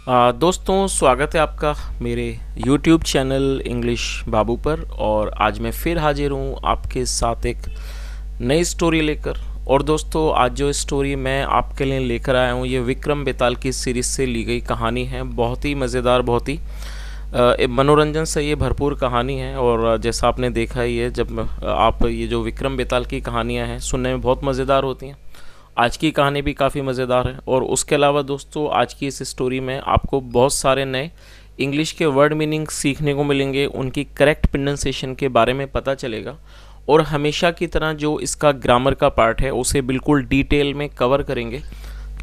दोस्तों, स्वागत है आपका मेरे YouTube चैनल इंग्लिश बाबू पर। और आज मैं फिर हाजिर हूँ आपके साथ एक नई स्टोरी लेकर। और दोस्तों, आज जो स्टोरी मैं आपके लिए लेकर आया हूँ ये विक्रम बेताल की सीरीज़ से ली गई कहानी है। बहुत ही मज़ेदार, बहुत ही मनोरंजन से ये भरपूर कहानी है। और जैसा आपने देखा ही है, जब आप ये जो विक्रम बेताल की कहानियाँ हैं सुनने में बहुत मज़ेदार होती हैं, आज की कहानी भी काफ़ी मज़ेदार है। और उसके अलावा दोस्तों, आज की इस स्टोरी में आपको बहुत सारे नए इंग्लिश के वर्ड मीनिंग सीखने को मिलेंगे, उनकी करेक्ट प्रोनाउंसिएशन के बारे में पता चलेगा। और हमेशा की तरह जो इसका ग्रामर का पार्ट है उसे बिल्कुल डिटेल में कवर करेंगे,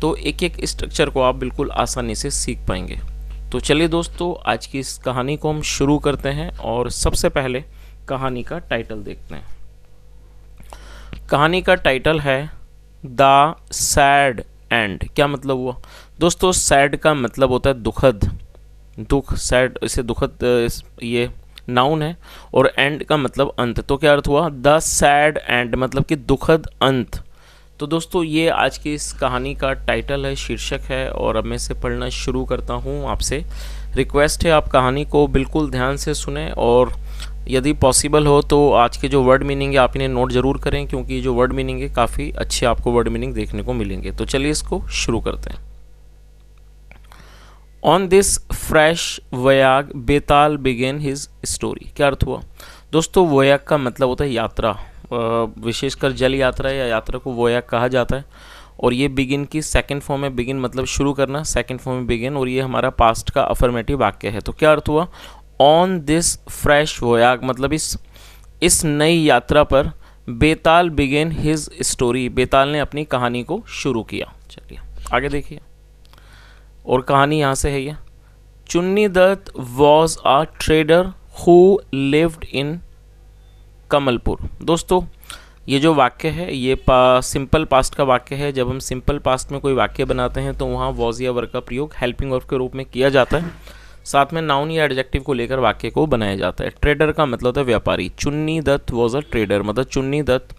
तो एक एक स्ट्रक्चर को आप बिल्कुल आसानी से सीख पाएंगे। तो चलिए दोस्तों, आज की इस कहानी को हम शुरू करते हैं। और सबसे पहले कहानी का टाइटल देखते हैं। कहानी का टाइटल है द सैड एंड। क्या मतलब हुआ दोस्तों? सैड का मतलब होता है दुखद, दुख, सैड इसे दुखद ये नाउन है। और एंड का मतलब अंत। तो क्या अर्थ हुआ? द सैड एंड मतलब कि दुखद अंत। तो दोस्तों, ये आज की इस कहानी का टाइटल है, शीर्षक है। और अब मैं इसे पढ़ना शुरू करता हूँ। आपसे रिक्वेस्ट है, आप कहानी को बिल्कुल ध्यान से सुने और यदि पॉसिबल हो तो आज के जो वर्ड मीनिंग है आप इन्हें नोट ज़रूर करें, क्योंकि जो वर्ड मीनिंग है काफ़ी अच्छे आपको वर्ड मीनिंग देखने को मिलेंगे। तो चलिए इसको शुरू करते हैं। On this fresh voyage Betaal begin his story. क्या अर्थ हुआ दोस्तों? वयाग का मतलब होता है यात्रा, विशेषकर जल यात्रा या यात्रा को वयाग कहा जाता है। और ये बिगिन की सेकंड फॉर्म है। बिगिन मतलब शुरू करना, सेकंड फॉर्म में बिगिन। और ये हमारा पास्ट का अफर्मेटिव वाक्य है। तो क्या अर्थ हुआ? ऑन दिस फ्रेश वोयाग मतलब इस नई यात्रा पर बेताल बिगेन हिज स्टोरी, बेताल ने अपनी कहानी को शुरू किया। चलिए आगे देखिए। और कहानी यहाँ से है ये। Chunni Datta was a trader who lived in Kamalpur. दोस्तों, ये जो वाक्य है ये सिंपल पास्ट का वाक्य है। जब हम सिंपल पास्ट में कोई वाक्य बनाते हैं तो वहाँ वॉज या वर्ब का प्रयोग हेल्पिंग वर्ब के रूप में किया जाता है। साथ में नाउन या एडजेक्टिव को लेकर वाक्य को बनाया जाता है। ट्रेडर का मतलब होता है व्यापारी। चुन्नी दत्त वॉज अ ट्रेडर मतलब चुन्नी दत्त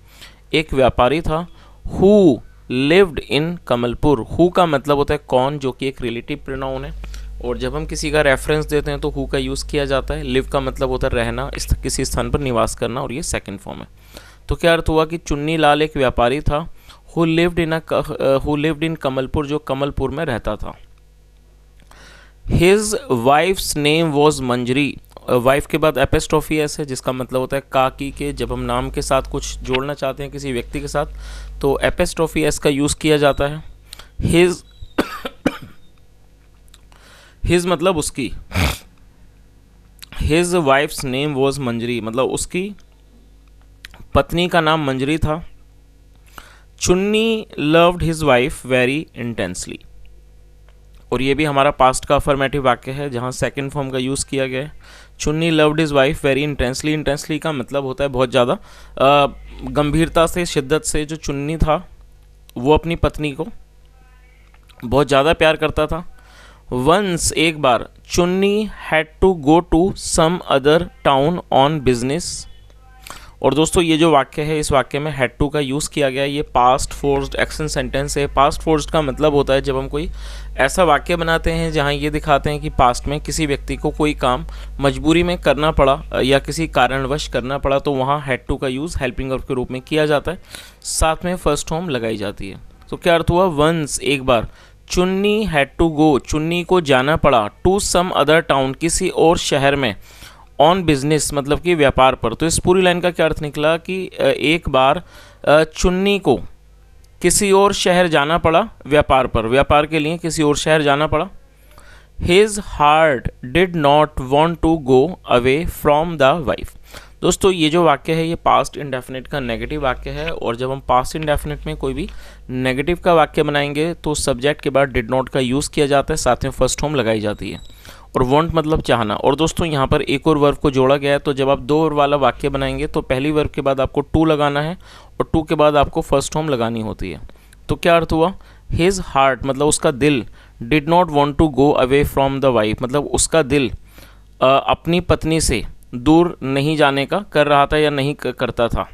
एक व्यापारी था। Who lived in Kamalpur, who का मतलब होता है कौन, जो कि एक रिलेटिव प्रोनाउन है। और जब हम किसी का रेफरेंस देते हैं तो हु का यूज़ किया जाता है। लिव का मतलब होता है रहना, किसी स्थान पर निवास करना, और ये सेकंड फॉर्म है। तो क्या अर्थ हुआ कि चुन्नी लाल एक व्यापारी था। हु लिव्ड इन कमलपुर, जो कमलपुर में रहता था। His wives name was Manjari. Wife के बाद एपिस्ट्रोफी एस है, जिसका मतलब होता है काकी के। जब हम नाम के साथ कुछ जोड़ना चाहते हैं किसी व्यक्ति के साथ तो एपिस्ट्रोफी एस का यूज़ किया जाता है। हिज मतलब उसकी। हिज वाइफ्स नेम वॉज मंजरी मतलब उसकी पत्नी का नाम मंजरी था। चुन्नी loved his wife very intensely. और ये भी हमारा पास्ट का अफर्मेटिव वाक्य है जहाँ सेकंड फॉर्म का यूज़ किया गया है। चुन्नी loved his wife very intensely. Intensely का मतलब होता है बहुत ज़्यादा गंभीरता से, शिद्दत से। जो चुन्नी था वो अपनी पत्नी को बहुत ज़्यादा प्यार करता था। वंस एक बार, Chunni had to go to some other town on business. और दोस्तों, ये जो वाक्य है इस वाक्य में हैड टू का यूज़ किया गया है। ये पास्ट फोर्स्ड एक्शन सेंटेंस है। पास्ट फोर्स्ड का मतलब होता है जब हम कोई ऐसा वाक्य बनाते हैं जहाँ ये दिखाते हैं कि पास्ट में किसी व्यक्ति को कोई काम मजबूरी में करना पड़ा या किसी कारणवश करना पड़ा, तो वहाँ हैड टू का यूज़ हेल्पिंग वर्ब के रूप में किया जाता है। साथ में फर्स्ट फॉर्म लगाई जाती है। तो क्या अर्थ हुआ? वंस एक बार, चुन्नी हैड टू गो चुन्नी को जाना पड़ा, टू सम अदर टाउन किसी और शहर में, ऑन बिजनेस मतलब कि व्यापार पर। तो इस पूरी लाइन का क्या अर्थ निकला कि एक बार चुन्नी को किसी और शहर जाना पड़ा व्यापार पर, व्यापार के लिए किसी और शहर जाना पड़ा। His heart did not want to go away from the wife. दोस्तों, ये जो वाक्य है ये पास्ट इंडेफिनिट का नेगेटिव वाक्य है। और जब हम पास्ट इंडेफिनिट में कोई भी नेगेटिव का वाक्य बनाएंगे तो सब्जेक्ट के बाद डिड नॉट का यूज़ किया जाता है, साथ में फर्स्ट फॉर्म लगाई जाती है। और वॉन्ट मतलब चाहना। और दोस्तों, यहाँ पर एक और वर्ब को जोड़ा गया है। तो जब आप दो वर्ब वाला वाक्य बनाएंगे तो पहली वर्ब के बाद आपको टू लगाना है और टू के बाद आपको फर्स्ट फॉर्म लगानी होती है। तो क्या अर्थ हुआ? हिज हार्ट मतलब उसका दिल, did not want to go away from the wife मतलब उसका दिल अपनी पत्नी से दूर नहीं जाने का कर रहा था या नहीं करता था।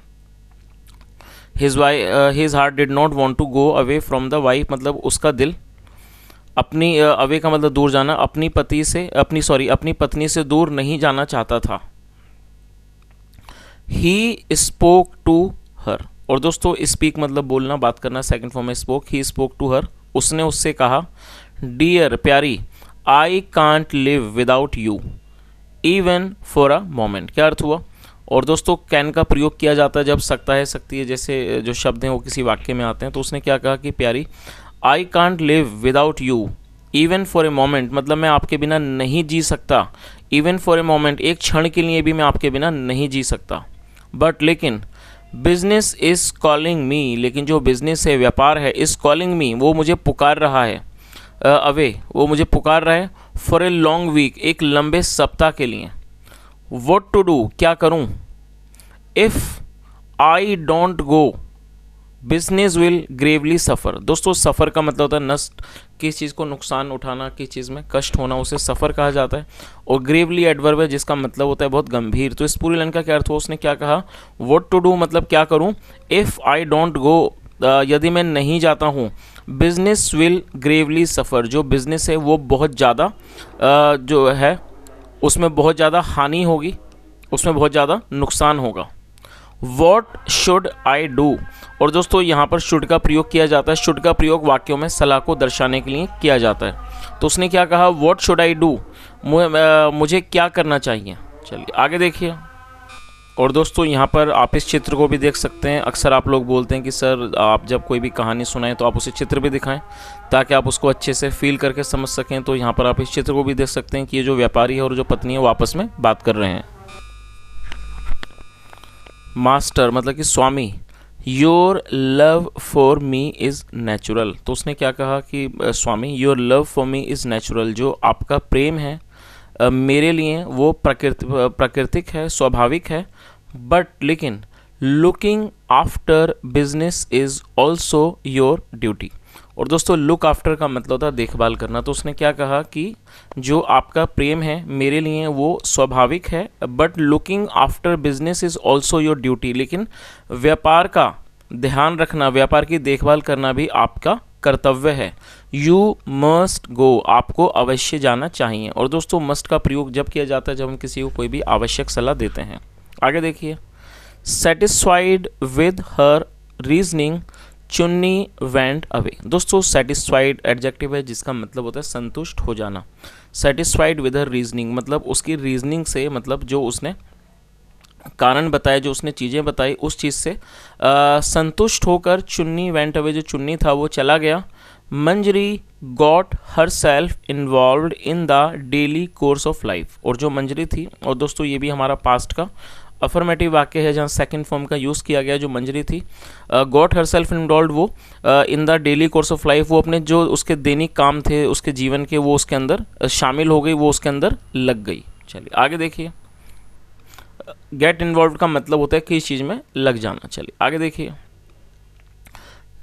His heart did not want to go away from the wife मतलब उसका दिल अपनी अवे का मतलब दूर जाना, अपनी पत्नी से दूर नहीं जाना चाहता था। ही स्पोक टू हर, और दोस्तों स्पीक मतलब बोलना, बात करना, सेकंड फॉर्म में spoke. He spoke to her, उसने उससे कहा, डियर प्यारी, I can't live without you even for a moment. क्या अर्थ हुआ? और दोस्तों कैन का प्रयोग किया जाता है जब सकता है, सकती है जैसे जो शब्द हैं वो किसी वाक्य में आते हैं। तो उसने क्या कहा कि प्यारी, I can't live without you even for a moment, मतलब मैं आपके बिना नहीं जी सकता। इवन फॉर ए मोमेंट, एक क्षण के लिए भी मैं आपके बिना नहीं जी सकता। बट लेकिन बिजनेस इज कॉलिंग मी, लेकिन जो बिजनेस है, व्यापार है, इज कॉलिंग मी, वो मुझे पुकार रहा है। अवे, वो मुझे पुकार रहा है। फॉर ए लॉन्ग वीक, एक लंबे सप्ताह के लिए। वॉट टू डू, क्या करूं? If I don't go business will gravely suffer. दोस्तों सफ़र का मतलब होता है नष्ट, किस चीज़ को नुकसान उठाना, किस चीज़ में कष्ट होना, उसे सफ़र कहा जाता है। और ग्रेवली एडवर्ब है जिसका मतलब होता है बहुत गंभीर। तो इस पूरी लाइन का क्या अर्थ हुआ? उसने क्या कहा? व्हाट टू डू मतलब क्या करूं? इफ़ आई डोंट गो, यदि मैं नहीं जाता हूं, बिजनेस विल ग्रेवली सफ़र, जो बिजनेस है वो बहुत ज़्यादा जो है उसमें बहुत ज़्यादा हानि होगी, उसमें बहुत ज़्यादा नुकसान होगा। वॉट शुड आई डू, और दोस्तों यहाँ पर शुड का प्रयोग किया जाता है। शुड का प्रयोग वाक्यों में सलाह को दर्शाने के लिए किया जाता है। तो उसने क्या कहा? वॉट शुड आई डू, मुझे क्या करना चाहिए। चलिए आगे देखिए। और दोस्तों यहाँ पर आप इस चित्र को भी देख सकते हैं। अक्सर आप लोग बोलते हैं कि सर आप जब कोई भी कहानी सुनाएं तो आप उसे चित्र भी दिखाएं ताकि आप उसको अच्छे से फील करके समझ सकें। तो यहाँ पर आप इस चित्र को भी देख सकते हैं कि ये जो व्यापारी है और जो पत्नी है वो आपस में बात कर रहे हैं। मास्टर मतलब कि स्वामी, your love for me is natural. तो उसने क्या कहा कि स्वामी, your love for me is natural, जो आपका प्रेम है मेरे लिए वो प्राकृतिक है, स्वाभाविक है। बट लेकिन looking after business is also your duty. और दोस्तों लुक आफ्टर का मतलब होता है देखभाल करना। तो उसने क्या कहा कि जो आपका प्रेम है मेरे लिए वो स्वाभाविक है, but looking after business is also your duty, लेकिन व्यापार का ध्यान रखना, व्यापार की देखभाल करना भी आपका कर्तव्य है। यू मस्ट गो, आपको अवश्य जाना चाहिए। और दोस्तों मस्ट का प्रयोग जब किया जाता है जब हम किसी को कोई भी आवश्यक सलाह देते हैं। आगे देखिए। सेटिस्फाइड विद हर रीजनिंग चुन्नी वेंट अवे। दोस्तों सेटिस्फाइड एडजेक्टिव है जिसका मतलब होता है संतुष्ट हो जाना। सेटिस्फाइड विद हर रीजनिंग मतलब उसकी रीजनिंग से, मतलब जो उसने कारण बताया, जो उसने चीज़ें बताई, उस चीज़ से संतुष्ट होकर चुन्नी वेंट अवे, जो चुन्नी था वो चला गया। Manjari got herself involve in the daily course of life. और जो मंजरी थी, और दोस्तों ये भी हमारा पास्ट का अफर्मेटिव वाक्य है जहाँ सेकंड फॉर्म का यूज़ किया गया। जो मंजरी थी, गॉट हर सेल्फ इन्वॉल्व, वो इन the daily course of life, वो अपने जो उसके दैनिक काम थे उसके जीवन के, वो उसके अंदर शामिल हो गई, वो उसके अंदर लग गई। चलिए आगे देखिए। गेट इन्वॉल्व का मतलब होता है किस चीज़ में लग जाना। चलिए आगे देखिए।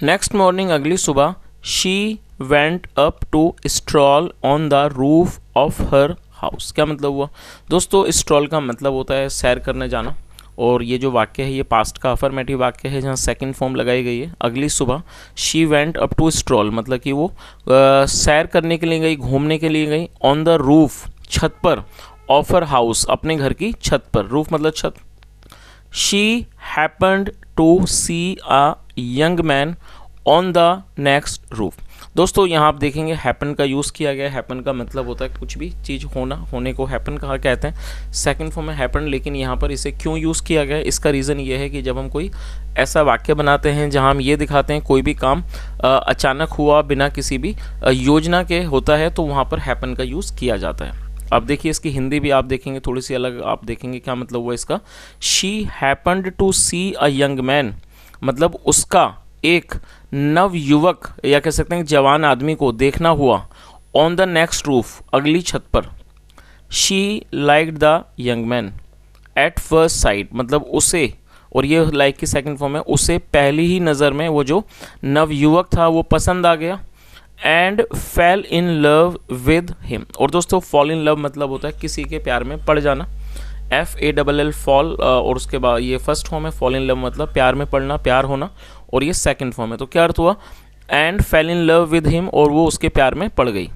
नेक्स्ट मॉर्निंग, अगली सुबह, she went up to stroll on the roof of her house. क्या मतलब हुआ? दोस्तों स्ट्रॉल का मतलब होता है सैर करने जाना, और ये जो वाक्य है ये पास्ट का अफर्मेटिव वाक्य है जहाँ सेकंड फॉर्म लगाई गई है। अगली सुबह, she went up to stroll मतलब कि वो सैर करने के लिए गई, घूमने के लिए गई। ऑन द रूफ, छत पर, ऑफ हर हाउस, अपने घर की छत पर, रूफ मतलब छत। She happened to see a young man on the next roof. दोस्तों यहाँ आप देखेंगे हैपन का यूज़ किया गया है। हैपन का मतलब होता है कुछ भी चीज़ होना, होने को हैपन कहा कहते हैं। सेकंड फॉर्म में हैपन, लेकिन यहाँ पर इसे क्यों यूज़ किया गया है, इसका रीज़न ये है कि जब हम कोई ऐसा वाक्य बनाते हैं जहाँ हम ये दिखाते हैं कोई भी काम अचानक हुआ, बिना किसी भी योजना के होता है, तो वहाँ पर हैपन का यूज़ किया जाता है। अब देखिए इसकी हिंदी भी आप देखेंगे थोड़ी सी अलग, आप देखेंगे क्या मतलब हुआ इसका। She happened to see a young man मतलब उसका एक नव युवक या कह सकते हैं जवान आदमी को देखना हुआ। ऑन द नेक्स्ट रूफ, अगली छत पर। She liked the young man at first sight मतलब उसे, और ये लाइक की सेकंड फॉर्म है, उसे पहली ही नज़र में वो जो नव युवक था वो पसंद आ गया। And fell in love with him. और दोस्तों फॉल इन लव मतलब होता है किसी के प्यार में पड़ जाना। FALL फॉल, और उसके बाद ये फर्स्ट फॉर्म है। फॉल इन लव मतलब प्यार में पड़ना, प्यार होना, और ये सेकंड फॉर्म है। तो क्या अर्थ हुआ? And fell in love with him, और वो उसके प्यार में पड़ गई.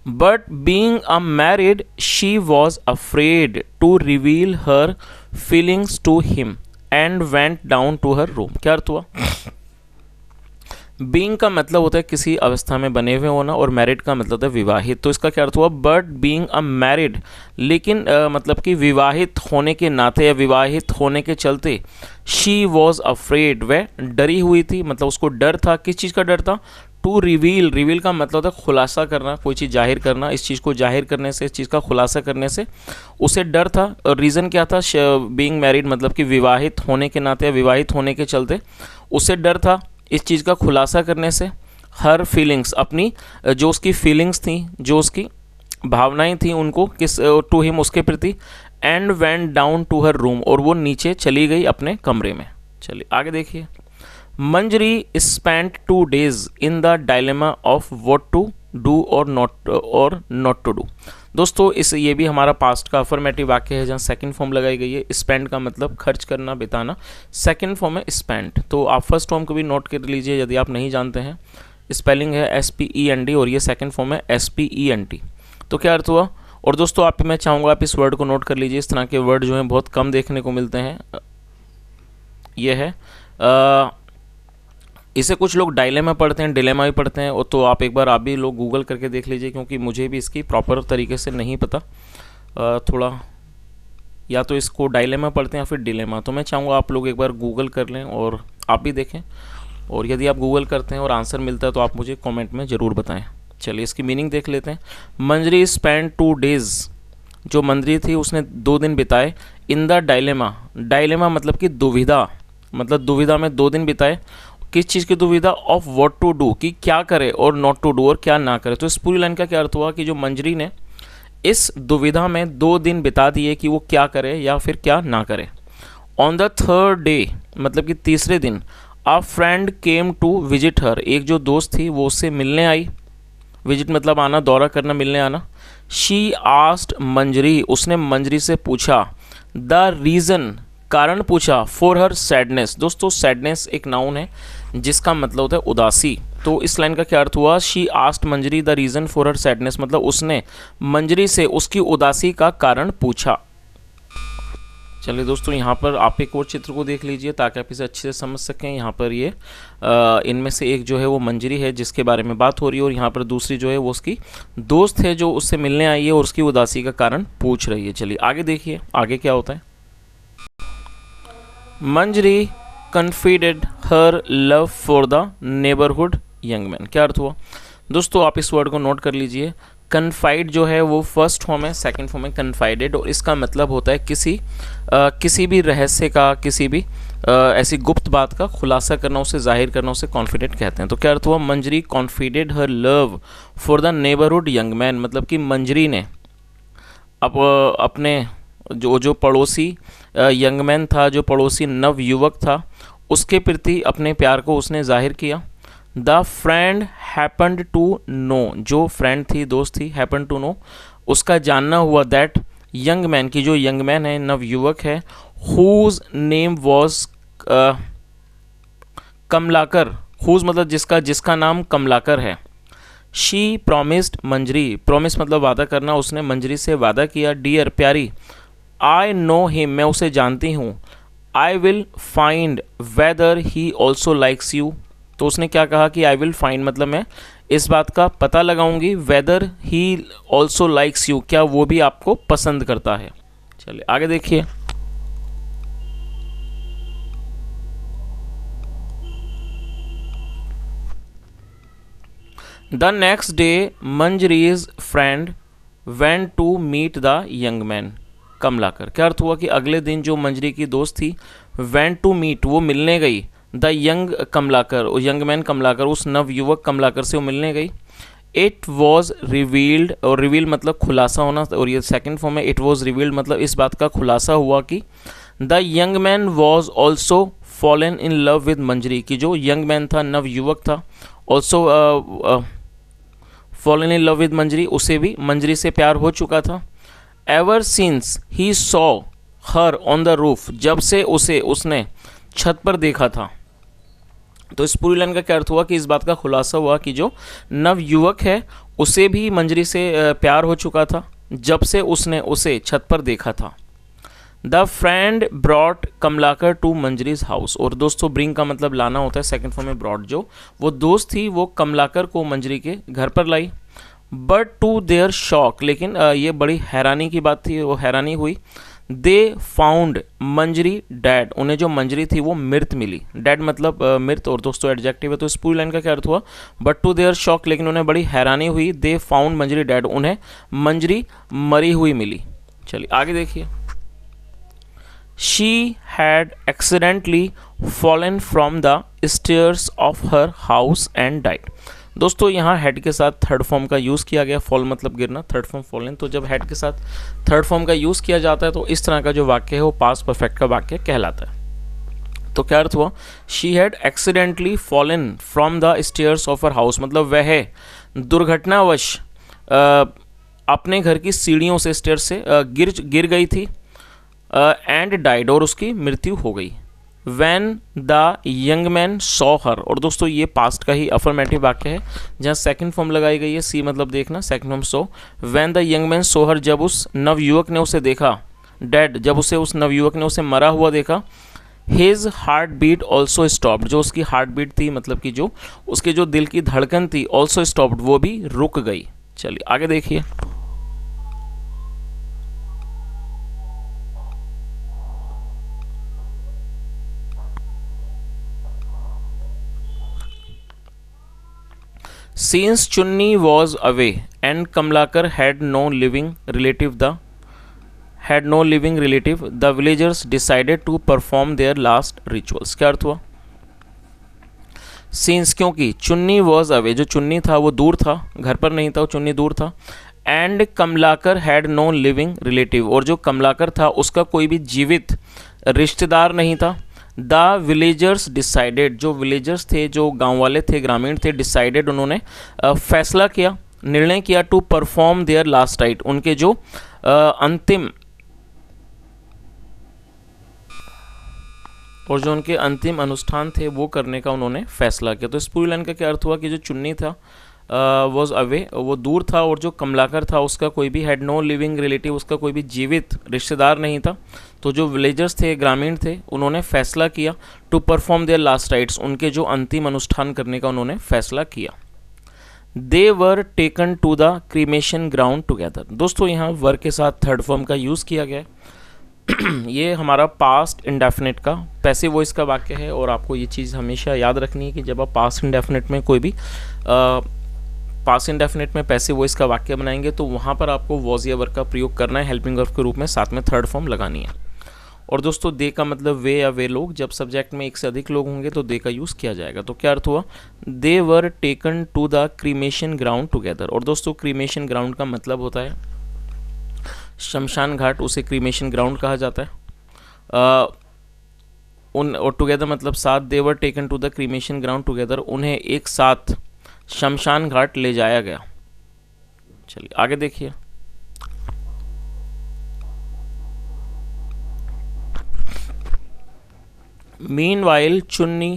But being a married she was afraid to reveal her feelings to him and went down to her room. क्या अर्थ हुआ? बीइंग का मतलब होता है किसी अवस्था में बने हुए होना, और मैरिड का मतलब होता है विवाहित. तो इसका क्या अर्थ हुआ? बट बीइंग अ मैरिड, लेकिन मतलब कि विवाहित होने के नाते या विवाहित होने के चलते, शी वॉज अफ्रेड, वह डरी हुई थी. मतलब उसको डर था. किस चीज़ का डर था? To reveal. रिवील का मतलब होता है खुलासा करना, कोई चीज़ जाहिर करना. इस चीज़ को जाहिर करने से, इस चीज़ का खुलासा करने से उसे डर था. और रीज़न क्या था? बीइंग मैरिड मतलब कि विवाहित होने के नाते या विवाहित होने के चलते उसे डर था इस चीज़ का खुलासा करने से. हर फीलिंग्स, अपनी जो उसकी फीलिंग्स थी, जो उसकी भावनाएं थी, उनको किस टू हिम, उसके प्रति. And went down to her room, और वो नीचे चली गई अपने कमरे में. चलिए आगे देखिए. Manjari spent 2 days in the dilemma of what to do और नॉट टू डू. दोस्तों ये भी हमारा पास्ट का अफर्मेटिव वाक्य है जहाँ सेकंड फॉर्म लगाई गई है. स्पेंड का मतलब खर्च करना, बिताना. सेकंड फॉर्म है स्पेंट. तो आप फर्स्ट फॉर्म को भी नोट कर लीजिए यदि आप नहीं जानते हैं. स्पेलिंग है SPEND और ये सेकंड फॉर्म है SPENT. तो क्या अर्थ हुआ? और दोस्तों मैं चाहूँगा आप इस वर्ड को नोट कर लीजिए. इस तरह के वर्ड जो हैं बहुत कम देखने को मिलते हैं. ये है इसे कुछ लोग डायलेमा पढ़ते हैं, डिलेमा भी पढ़ते हैं. और तो आप एक बार आप भी लोग गूगल करके देख लीजिए, क्योंकि मुझे भी इसकी प्रॉपर तरीके से नहीं पता. थोड़ा या तो इसको डायलेमा पढ़ते हैं या फिर डिलेमा. तो मैं चाहूँगा आप लोग एक बार गूगल कर लें और आप भी देखें. और यदि आप गूगल करते हैं और आंसर मिलता है तो आप मुझे कमेंट में ज़रूर बताएं. चलिए इसकी मीनिंग देख लेते हैं. मंजरी स्पेंड 2 days, जो मंजरी थी उसने 2 दिन बिताए. इन द डायलेमा, डायलेमा मतलब कि दुविधा, मतलब दुविधा में 2 दिन बिताए. किस चीज़ की दुविधा? ऑफ व्हाट टू डू, कि क्या करे, और नॉट टू डू, और क्या ना करे. तो इस पूरी लाइन का क्या अर्थ हुआ कि जो मंजरी ने इस दुविधा में 2 दिन बिता दिए कि वो क्या करे या फिर क्या ना करे. ऑन द 3rd day मतलब कि तीसरे दिन, a friend came to visit her, एक जो दोस्त थी वो उससे मिलने आई. विजिट मतलब आना, दौरा करना, मिलने आना. शी आस्क्ड मंजरी, उसने मंजरी से पूछा. द रीज़न, कारण पूछा. For her sadness. दोस्तों सैडनेस एक नाउन है जिसका मतलब होता है उदासी. तो इस लाइन का क्या अर्थ हुआ? She asked Manjari the reason for her sadness, मतलब उसने मंजरी से उसकी उदासी का कारण पूछा. चलिए दोस्तों यहाँ पर आप एक और चित्र को देख लीजिए ताकि आप इसे अच्छे से समझ सकें. यहाँ पर ये इनमें से एक जो है वो मंजरी है जिसके बारे में बात हो रही है, और यहाँ पर दूसरी जो है वो उसकी दोस्त है जो उससे मिलने आई है और उसकी उदासी का कारण पूछ रही है. चलिए आगे देखिए आगे क्या होता है. Manjari confided her love for the neighbourhood young man. क्या अर्थ हुआ? दोस्तों आप इस वर्ड को नोट कर लीजिए. कन्फाइड जो है वो फर्स्ट फॉर्म है, सेकंड फॉर्म है कन्फाइडेड, और इसका मतलब होता है किसी भी रहस्य का, किसी भी ऐसी गुप्त बात का खुलासा करना, उसे जाहिर करना, उसे कॉन्फिडेंट कहते हैं. तो क्या अर्थ हुआ? Manjari confided her love for the neighbourhood young man, मतलब कि मंजरी ने अपने जो पड़ोसी यंग मैन था, जो पड़ोसी नव युवक था, उसके प्रति अपने प्यार को उसने जाहिर किया. The friend happened to know, जो फ्रेंड थी, दोस्त थी, हैपन टू नो, उसका जानना हुआ. दैट यंग मैन, की जो यंग मैन है, नव युवक है, whose name was Kamalakar. Whose मतलब जिसका नाम कमलाकर है. शी प्रोमिस्ड मंजरी, प्रोमिस मतलब वादा करना, उसने मंजरी से वादा किया. डियर प्यारी, आई नो हिम, मैं उसे जानती हूँ. I will find weather he also likes you. तो उसने क्या कहा कि आई विल फाइंड मतलब मैं इस बात का पता लगाऊंगी. Weather he also likes you, क्या वो भी आपको पसंद करता है. चलिए आगे देखिए. The next day Manjari's friend went to meet the young man Kamalakar. क्या अर्थ हुआ कि अगले दिन जो मंजरी की दोस्त थी, वेंट टू मीट, वो मिलने गई. The young Kamalakar, young man Kamalakar, उस नव युवक कमलाकर से वो मिलने गई. इट वॉज रिवील्ड, और रिवील मतलब खुलासा होना, और ये सेकंड फॉर्म है. इट वॉज रिवील्ड मतलब इस बात का खुलासा हुआ कि the young man was also fallen in love with Manjari, की जो यंग मैन था, नव युवक था, also fallen in love with Manjari, उसे भी मंजरी से प्यार हो चुका था. Ever since he saw her on the roof, जब से उसने छत पर देखा था. तो इस पूरी लाइन का क्या अर्थ हुआ कि इस बात का खुलासा हुआ कि जो नव युवक है उसे भी मंजरी से प्यार हो चुका था जब से उसने उसे छत पर देखा था। The friend brought Kamalakar to Manjari's house, और दोस्तों ब्रिंग का मतलब लाना होता है, सेकंड फॉर्म में ब्रॉट, जो वो दोस्त थी वो कमलाकर को मंजरी के घर पर लाई। बट टू देयर शॉक, लेकिन ये बड़ी हैरानी की बात थी, वो हैरानी हुई। दे फाउंड मंजरी डेड, उन्हें जो मंजरी थी वो मृत मिली। डेड मतलब मृत, और दोस्तों एडजेक्टिव है, तो इस पूरी लाइन का क्या अर्थ हुआ, बट टू देयर शॉक, लेकिन उन्हें बड़ी हैरानी हुई। दे फाउंड मंजरी डेड, उन्हें मंजरी मरी हुई मिली। चलिए आगे देखिए। She had accidentally fallen from the stairs of her house and died. दोस्तों यहाँ हेड के साथ थर्ड फॉर्म का यूज़ किया गया, फॉल मतलब गिरना, थर्ड फॉर्म फॉलन, तो जब हेड के साथ थर्ड फॉर्म का यूज़ किया जाता है तो इस तरह का जो वाक्य है वो पास्ट परफेक्ट का वाक्य कहलाता है। तो क्या अर्थ हुआ, she had accidentally fallen from the stairs of her house, मतलब वह दुर्घटनावश अपने घर की सीढ़ियों से, स्टेयर से गिर गई थी, एंड डाइड, और उसकी मृत्यु हो गई। When the young man saw her, और दोस्तों ये पास्ट का ही अफर्मेटिव वाक्य है जहाँ सेकंड फॉर्म लगाई गई है, सी मतलब देखना, second form so. When the young man saw her, जब उस नवयुवक ने उसे देखा, डेड, जब उस नवयुवक ने उसे मरा हुआ देखा। His heart beat also stopped, जो उसकी हार्ट बीट थी मतलब कि जो उसके जो दिल की धड़कन थी, ऑल्सो स्टॉप्ड, वो भी रुक गई। चलिए आगे देखिए। Since Chunni was away and Kamlakar had no living relative, the villagers decided to perform their last rituals. क्या अर्थ हुआ, Since क्योंकि चुन्नी was away, जो चुन्नी था वो दूर था, घर पर नहीं था, वो चुन्नी दूर था। And Kamlakar had no living relative, और जो कमलाकर था उसका कोई भी जीवित रिश्तेदार नहीं था। द विलेजर्स डिसाइडेड, जो विलेजर्स थे, जो गांव वाले थे, ग्रामीण थे, डिसाइडेड उन्होंने फैसला किया, निर्णय किया, to perform their last rite, उनके जो अंतिम अनुष्ठान थे वो करने का उन्होंने फैसला किया। तो इस पूरी लाइन का क्या अर्थ हुआ कि जो चुन्नी था वॉज अवे, वो दूर था, और जो कमलाकर था उसका कोई भी हैड नो लिविंग रिलेटिव, उसका कोई भी जीवित रिश्तेदार नहीं था। तो जो विलेजर्स थे, ग्रामीण थे, उन्होंने फैसला किया to perform their last rites, उनके जो अंतिम अनुष्ठान करने का उन्होंने फैसला किया। They were taken to the cremation ground together, दोस्तों यहाँ वर के साथ थर्ड फॉर्म का यूज़ किया गया है। ये हमारा पास्ट इंडेफिनिट का पैसिव वॉइस का वाक्य है, और आपको ये चीज़ हमेशा याद रखनी है कि जब आप पास्ट इंडेफिनिट में कोई भी पास्ट इंडेफिनिट में पैसिव वॉइस का वाक्य बनाएंगे तो वहाँ पर आपको वॉज या वर्ब का प्रयोग करना है हेल्पिंग वर्ब के रूप में, साथ में थर्ड फॉर्म लगानी है। और दोस्तों दे का मतलब वे या वे लोग, जब सब्जेक्ट में एक से अधिक लोग होंगे तो दे का यूज़ किया जाएगा। तो क्या अर्थ हुआ, they were taken to the cremation ground together, और दोस्तों क्रीमेशन ग्राउंड का मतलब होता है शमशान घाट, उसे क्रीमेशन ग्राउंड कहा जाता है। और टुगेदर मतलब साथ, they were taken to the cremation ground together, उन्हें एक साथ शमशान घाट ले जाया गया। चलिए आगे देखिए। Meanwhile, Chunni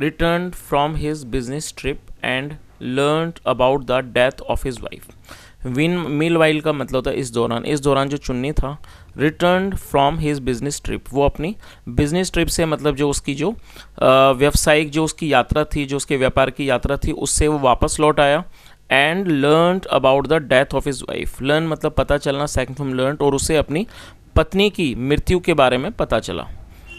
returned from his business trip and learned about the death of his wife. Meanwhile का मतलब होता है इस दौरान जो चुन्नी था, return from his business trip, वो अपनी बिजनेस ट्रिप से मतलब जो उसकी जो व्यावसायिक जो उसकी यात्रा थी, जो उसके व्यापार की यात्रा थी, उससे वो वापस लौट आया। And learn about the death of his wife, learn मतलब पता चलना, सेकंड फ्रॉम लर्न, और उसे अपनी पत्नी की मृत्यु के बारे में पता चला।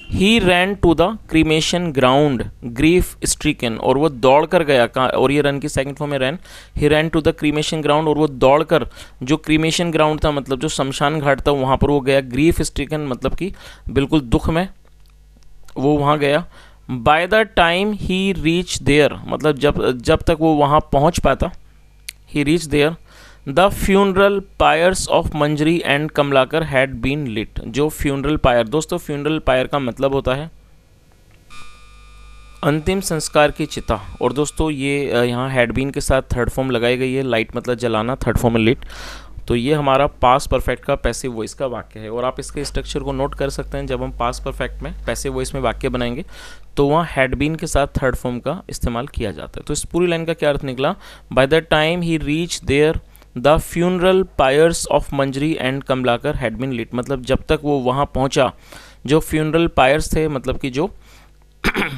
He ran to the cremation ground grief stricken, और वो दौड़ कर गया कहाँ, और ये रन की सेकंड फॉर्म में ran, he ran to the cremation ground, और वो दौड़ कर जो क्रीमेशन ग्राउंड था मतलब जो शमशान घाट था वहाँ पर वो गया। ग्रीफ स्ट्रीकन मतलब कि बिल्कुल दुख में वो वहाँ गया। By the time he reach there मतलब जब तक वो वहाँ पहुँच पाता, he reach there, the funeral pyres of Manjari and Kamlakar had been lit, जो फ्यूनरल पायर, दोस्तों फ्यूनरल पायर का मतलब होता है अंतिम संस्कार की चिता, और दोस्तों ये यहाँ हैड बीन के साथ थर्ड फॉर्म लगाई गई है, लाइट मतलब जलाना, थर्ड फॉर्म में लिट। तो ये हमारा पास्ट परफेक्ट का पैसिव वॉइस का वाक्य है, और आप इसके स्ट्रक्चर को नोट कर सकते हैं। जब हम पास्ट परफेक्ट में पैसिव वॉइस में वाक्य बनाएंगे तो वहाँ हैड बीन के साथ थर्ड फॉर्म का इस्तेमाल किया जाता है। तो इस पूरी लाइन का क्या अर्थ निकला, by the time he reach there the funeral pyres of Manjari and Kamlakar had been lit, मतलब जब तक वो वहाँ पहुँचा, जो फ्यूनरल पायर्स थे मतलब कि जो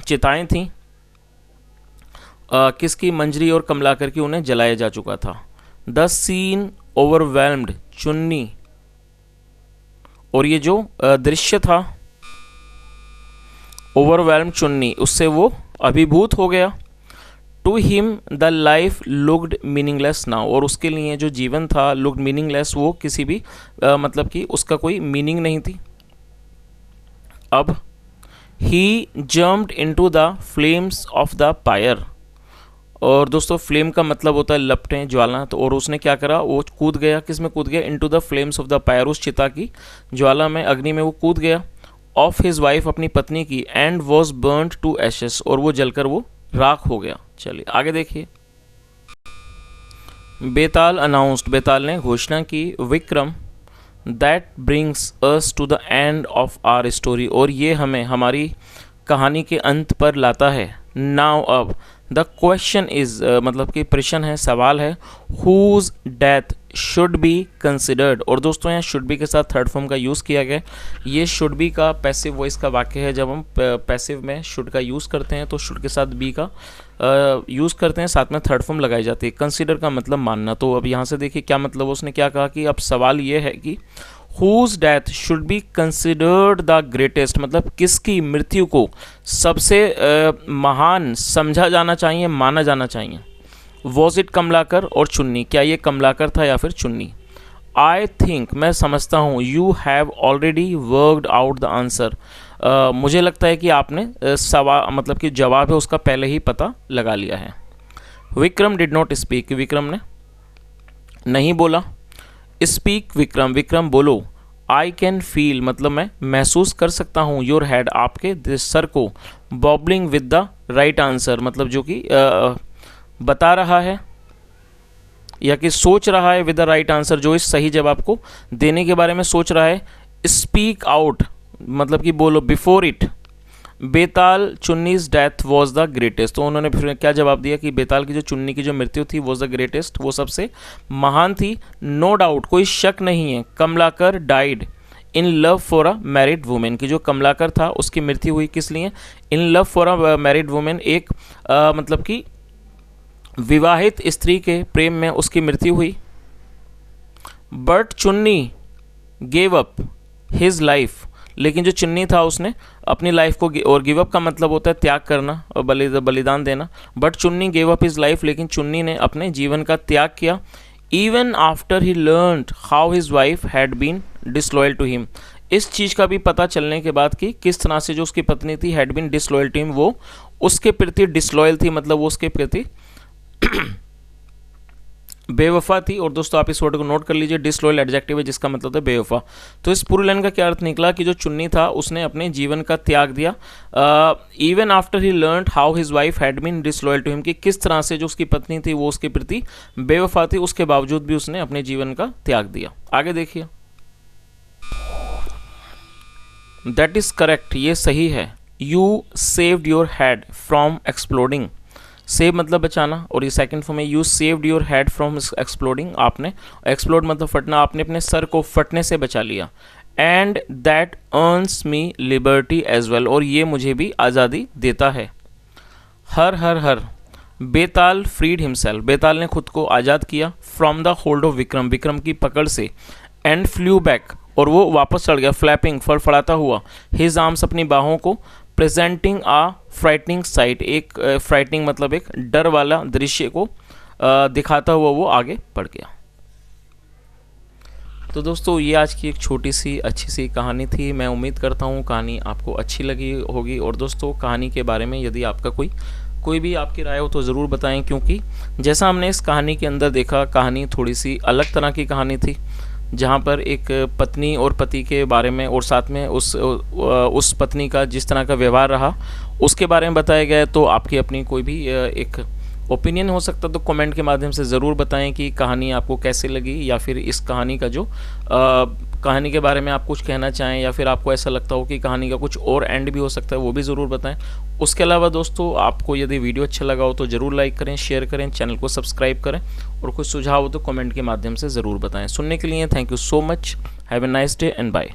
चिताएँ थीं किसकी, मंजरी और कमलाकर की, उन्हें जलाया जा चुका था। द सीन ओवरवेल्म्ड चुन्नी, और ये जो दृश्य था ओवरवेल्म चुन्नी, उससे वो अभिभूत हो गया। To him the life looked meaningless now, और उसके लिए जो जीवन था लुक्ड मीनिंगलेस, वो किसी भी मतलब कि उसका कोई मीनिंग नहीं थी। अब he jumped into the flames of the pyre, और दोस्तों फ्लेम का मतलब होता है लपटें, ज्वाला, तो और उसने क्या करा, वो कूद गया, किस में कूद गया, into the flames of the fire, उस चिता की ज्वाला में, अग्नि में वो कूद गया। ऑफ हिज वाइफ, अपनी पत्नी की, and was burned to ashes, और वो जलकर वो राख हो गया। चलिए आगे देखिए। बेताल अनाउंस्ड, बेताल ने घोषणा की, Vikram that brings us to the end of our story, और ये हमें हमारी कहानी के अंत पर लाता है। नाउ अब द क्वेश्चन इज, मतलब कि प्रश्न है, सवाल है, whose death should be considered, और दोस्तों यहाँ शुड बी के साथ थर्ड फॉर्म का यूज़ किया गया। ये शुड बी का पैसिव वॉइस का वाक्य है। जब हम पैसिव में शुड का यूज़ करते हैं तो शुड के साथ बी का यूज़ करते हैं, साथ में थर्ड फॉर्म लगाई जाती है। कंसिडर का मतलब मानना। तो अब यहाँ से देखिए क्या मतलब, उसने क्या कहा कि अब सवाल ये है कि whose death should be considered the greatest, मतलब किसकी मृत्यु को सबसे महान समझा जाना चाहिए, माना जाना चाहिए। Was it कमलाकर और चुन्नी, क्या ये कमलाकर था या फिर चुन्नी। I think, मैं समझता हूँ, you have already worked out the answer, मुझे लगता है कि आपने सवाल मतलब कि जवाब है उसका पहले ही पता लगा लिया है। Vikram did not speak, Vikram ने नहीं बोला। स्पीक विक्रम, विक्रम बोलो। आई कैन फील, मतलब मैं महसूस कर सकता हूँ, योर हेड, आपके सर को, boggling with the right answer, मतलब जो कि बता रहा है या कि सोच रहा है, विद द राइट आंसर, जो इस सही जवाब को देने के बारे में सोच रहा है। स्पीक आउट, मतलब कि बोलो। Before it Betal Chunni's death was the greatest, तो उन्होंने फिर क्या जवाब दिया कि बेताल की जो चुन्नी की जो मृत्यु थी वॉज द ग्रेटेस्ट, वो सबसे महान थी। नो डाउट, कोई शक नहीं है, Kamalakar died in love for a married woman, की जो कमलाकर था उसकी मृत्यु हुई किस लिए, in love for a married woman, एक मतलब कि विवाहित स्त्री के प्रेम में उसकी मृत्यु हुई। बट चुन्नी गेव अप हिज लाइफ, लेकिन जो चुन्नी था उसने अपनी लाइफ को, और गिव अप का मतलब होता है त्याग करना और बलिदान देना। बट चुन्नी गेव अप हिज लाइफ, लेकिन चुन्नी ने अपने जीवन का त्याग किया। Even after he learned how his wife had been disloyal to him, इस चीज़ का भी पता चलने के बाद कि किस तरह से जो उसकी पत्नी थी had been disloyal to him, वो उसके प्रति डिसलॉयल थी, मतलब वो उसके प्रति बेवफा थी। और दोस्तों आप इस वर्ड को नोट कर लीजिए, डिसलॉयल एडजेक्टिव है जिसका मतलब है बेवफा। तो इस पूरी लाइन का क्या अर्थ निकला कि जो चुन्नी था उसने अपने जीवन का त्याग दिया। Even after he learned how his wife had been disloyal to him, कि किस तरह से जो उसकी पत्नी थी वो उसके प्रति बेवफा थी, उसके बावजूद भी उसने अपने जीवन का त्याग दिया। आगे देखिए। दैट इज करेक्ट, ये सही है। You saved your head from exploding, save मतलब बचाना, और ये सेकंड फॉर्म में you saved your head from exploding, आपने एक्सप्लोड मतलब फटना, आपने अपने सर को फटने से बचा लिया। And that earns me liberty as well, और ये मुझे भी आज़ादी देता है। हर हर हर बेताल फ्रीड हिमसेल्फ, बेताल ने खुद को आज़ाद किया। From the hold of Vikram, Vikram की पकड़ से। एंड फ्लू बैक, और वो वापस चढ़ गया। फ्लैपिंग फड़फड़ाता हुआ। हिज आर्म्स, अपनी बाहों को। प्रेजेंटिंग आ फ्राइटनिंग साइट, एक फ्राइटनिंग मतलब एक डर वाला दृश्य को दिखाता हुआ वो आगे बढ़ गया। तो दोस्तों ये आज की एक छोटी सी अच्छी सी कहानी थी। मैं उम्मीद करता हूँ कहानी आपको अच्छी लगी होगी। और दोस्तों कहानी के बारे में यदि आपका कोई भी आपकी राय हो तो ज़रूर बताएं, क्योंकि जैसा हमने इस कहानी के अंदर देखा, कहानी थोड़ी सी अलग तरह की कहानी थी, जहाँ पर एक पत्नी और पति के बारे में, और साथ में उस पत्नी का जिस तरह का व्यवहार रहा उसके बारे में बताया गया है। तो आपकी अपनी कोई भी एक ओपिनियन हो सकता, तो कमेंट के माध्यम से ज़रूर बताएं कि कहानी आपको कैसे लगी, या फिर इस कहानी का जो कहानी के बारे में आप कुछ कहना चाहें या फिर आपको ऐसा लगता हो कि कहानी का कुछ और एंड भी हो सकता है, वो भी ज़रूर बताएं। उसके अलावा दोस्तों, आपको यदि वीडियो अच्छा लगा हो तो ज़रूर लाइक करें, शेयर करें, चैनल को सब्सक्राइब करें और कुछ सुझाव हो तो कमेंट के माध्यम से ज़रूर बताएं। सुनने के लिए thank you so much. Have a nice day and bye.